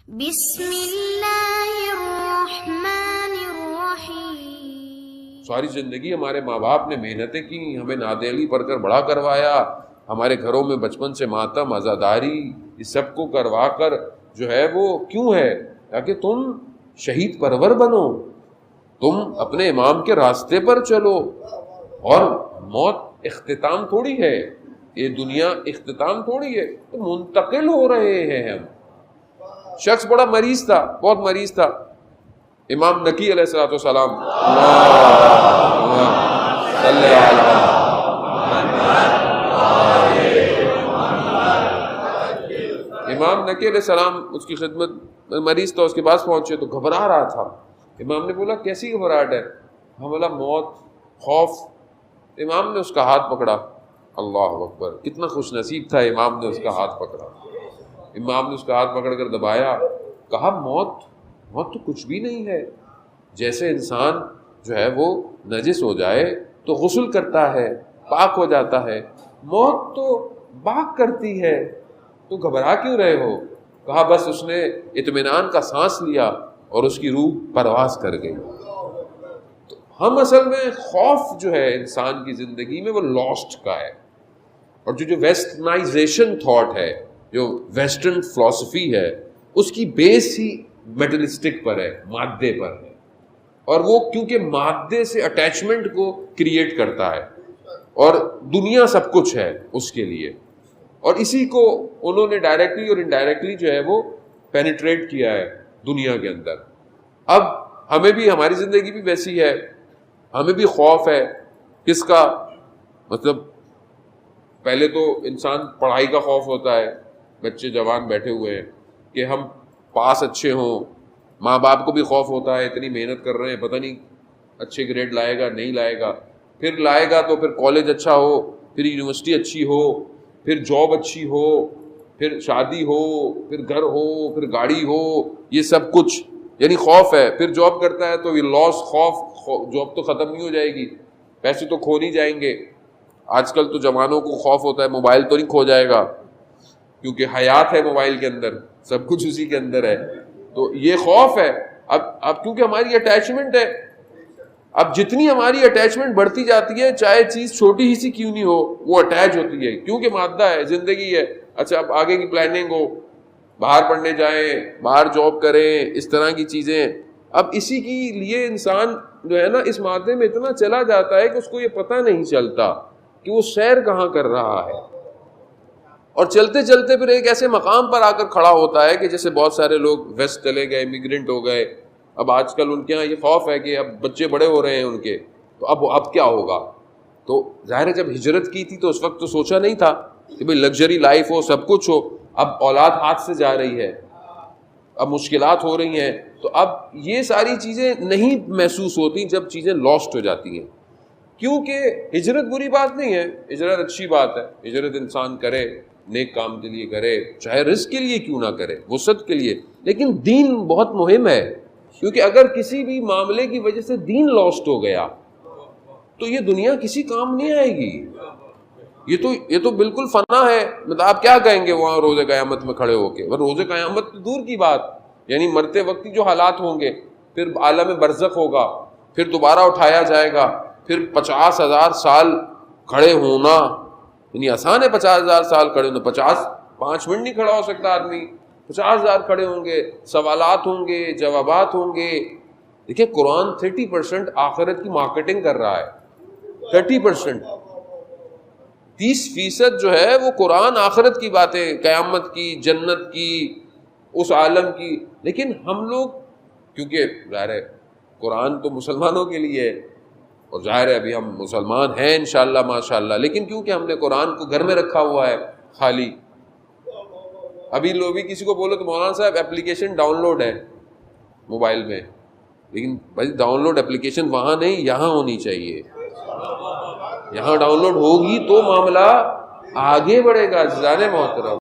بسم اللہ الرحمن الرحیم۔ ساری زندگی ہمارے ماں باپ نے محنتیں کی، ہمیں نادیلی پڑھ کر بڑا کروایا، ہمارے گھروں میں بچپن سے ماتم، عزاداری، اس سب کو کروا کر جو ہے وہ کیوں ہے؟ تاکہ تم شہید پرور بنو، تم اپنے امام کے راستے پر چلو۔ اور موت اختتام تھوڑی ہے، یہ دنیا اختتام تھوڑی ہے، تو منتقل ہو رہے ہیں ہم۔ شخص بڑا مریض تھا، بہت مریض تھا، امام نکی علیہ الصلوۃ والسلام، امام نکی علیہ السلام اس کی خدمت، مریض تھا، اس کے پاس پہنچے تو گھبرا رہا تھا۔ امام نے بولا کیسی گھبراہٹ ہے؟ ہم بولا موت، خوف۔ امام نے اس کا ہاتھ پکڑا، اللہ اکبر، کتنا خوش نصیب تھا امام نے اس کا ہاتھ پکڑا۔ امام نے اس کا ہاتھ پکڑ کر دبایا، کہا موت تو کچھ بھی نہیں ہے۔ جیسے انسان جو ہے وہ نجس ہو جائے تو غسل کرتا ہے، پاک ہو جاتا ہے، موت تو پاک کرتی ہے، تو گھبرا کیوں رہے ہو؟ کہا بس اس نے اطمینان کا سانس لیا اور اس کی روح پرواز کر گئی۔ تو ہم اصل میں خوف جو ہے انسان کی زندگی میں وہ لاسٹ کا ہے، اور جو ویسٹرنائزیشن تھاٹ ہے، جو ویسٹرن فلسفی ہے، اس کی بیس ہی میٹلسٹک پر ہے، مادے پر ہے، اور وہ کیونکہ مادے سے اٹیچمنٹ کو کریٹ کرتا ہے، اور دنیا سب کچھ ہے اس کے لیے، اور اسی کو انہوں نے ڈائریکٹلی اور انڈائریکٹلی جو ہے وہ پینیٹریٹ کیا ہے دنیا کے اندر۔ اب ہمیں بھی، ہماری زندگی بھی ویسی ہے، ہمیں بھی خوف ہے۔ کس کا؟ مطلب پہلے تو انسان پڑھائی کا خوف ہوتا ہے، بچے جوان بیٹھے ہوئے ہیں کہ ہم پاس اچھے ہوں، ماں باپ کو بھی خوف ہوتا ہے، اتنی محنت کر رہے ہیں، پتہ نہیں اچھے گریڈ لائے گا نہیں لائے گا، پھر لائے گا تو پھر کالج اچھا ہو، پھر یونیورسٹی اچھی ہو، پھر جاب اچھی ہو، پھر شادی ہو، پھر گھر ہو، پھر گاڑی ہو، یہ سب کچھ یعنی خوف ہے۔ پھر جاب کرتا ہے تو یہ لاس، خوف، جاب تو ختم نہیں ہو جائے گی، پیسے تو کھو نہیں جائیں گے۔ آج کل تو جوانوں کو خوف ہوتا ہے موبائل تو نہیں کھو جائے گا، کیونکہ حیات ہے موبائل کے اندر، سب کچھ اسی کے اندر ہے، تو یہ خوف ہے۔ اب کیونکہ ہماری اٹیچمنٹ ہے، اب جتنی ہماری اٹیچمنٹ بڑھتی جاتی ہے، چاہے چیز چھوٹی ہی سی کیوں نہیں ہو، وہ اٹیچ ہوتی ہے، کیونکہ مادہ ہے، زندگی ہے۔ اچھا اب آگے کی پلاننگ ہو، باہر پڑھنے جائیں، باہر جاب کریں، اس طرح کی چیزیں، اب اسی کے لیے انسان جو ہے نا اس مادے میں اتنا چلا جاتا ہے کہ اس کو یہ پتہ نہیں چلتا کہ وہ سیر کہاں کر رہا ہے، اور چلتے چلتے پھر ایک ایسے مقام پر آ کر کھڑا ہوتا ہے کہ جیسے بہت سارے لوگ ویسٹ چلے گئے، امیگرینٹ ہو گئے، اب آج کل ان کے یہاں یہ خوف ہے کہ اب بچے بڑے ہو رہے ہیں ان کے، تو اب کیا ہوگا؟ تو ظاہر ہے جب ہجرت کی تھی تو اس وقت تو سوچا نہیں تھا کہ بھئی لگژری لائف ہو، سب کچھ ہو، اب اولاد ہاتھ سے جا رہی ہے، اب مشکلات ہو رہی ہیں، تو اب یہ ساری چیزیں نہیں محسوس ہوتی جب چیزیں لاسٹ ہو جاتی ہیں۔ کیونکہ ہجرت بری بات نہیں ہے، ہجرت اچھی بات ہے، ہجرت انسان کرے، نیک کام کے لیے کرے، چاہے رزق کے لیے کیوں نہ کرے، وسعت کے لیے، لیکن دین بہت مہم ہے، کیونکہ اگر کسی بھی معاملے کی وجہ سے دین لاسٹ ہو گیا تو یہ دنیا کسی کام نہیں آئے گی، یہ تو بالکل فنا ہے۔ مطلب آپ کیا کہیں گے وہاں روز قیامت میں کھڑے ہو کے؟ روز قیامت دور کی بات، یعنی مرتے وقت جو حالات ہوں گے، پھر عالم برزخ ہوگا، پھر دوبارہ اٹھایا جائے گا، پھر 50,000 سال کھڑے ہونا، یعنی آسان ہے 50,000 سال کھڑے ہونا، 5 منٹ نہیں کھڑا ہو سکتا آدمی، 50,000 کھڑے ہوں گے، سوالات ہوں گے، جوابات ہوں گے۔ دیکھیں قرآن 30% آخرت کی مارکیٹنگ کر رہا ہے، 30%، 30% جو ہے وہ قرآن آخرت کی باتیں، قیامت کی، جنت کی، اس عالم کی۔ لیکن ہم لوگ کیونکہ ظاہر ہے قرآن تو مسلمانوں کے لیے ہے، اور ظاہر ہے ابھی ہم مسلمان ہیں انشاءاللہ ماشاءاللہ، لیکن کیونکہ ہم نے قرآن کو گھر میں رکھا ہوا ہے خالی، ابھی لوگ بھی کسی کو بولو تو مولانا صاحب اپلیکیشن ڈاؤن لوڈ ہے موبائل میں، لیکن بھائی ڈاؤن لوڈ اپلیکیشن وہاں نہیں، یہاں ہونی چاہیے، یہاں ڈاؤن لوڈ ہوگی تو معاملہ آگے بڑھے گا۔ عزیزان محترم،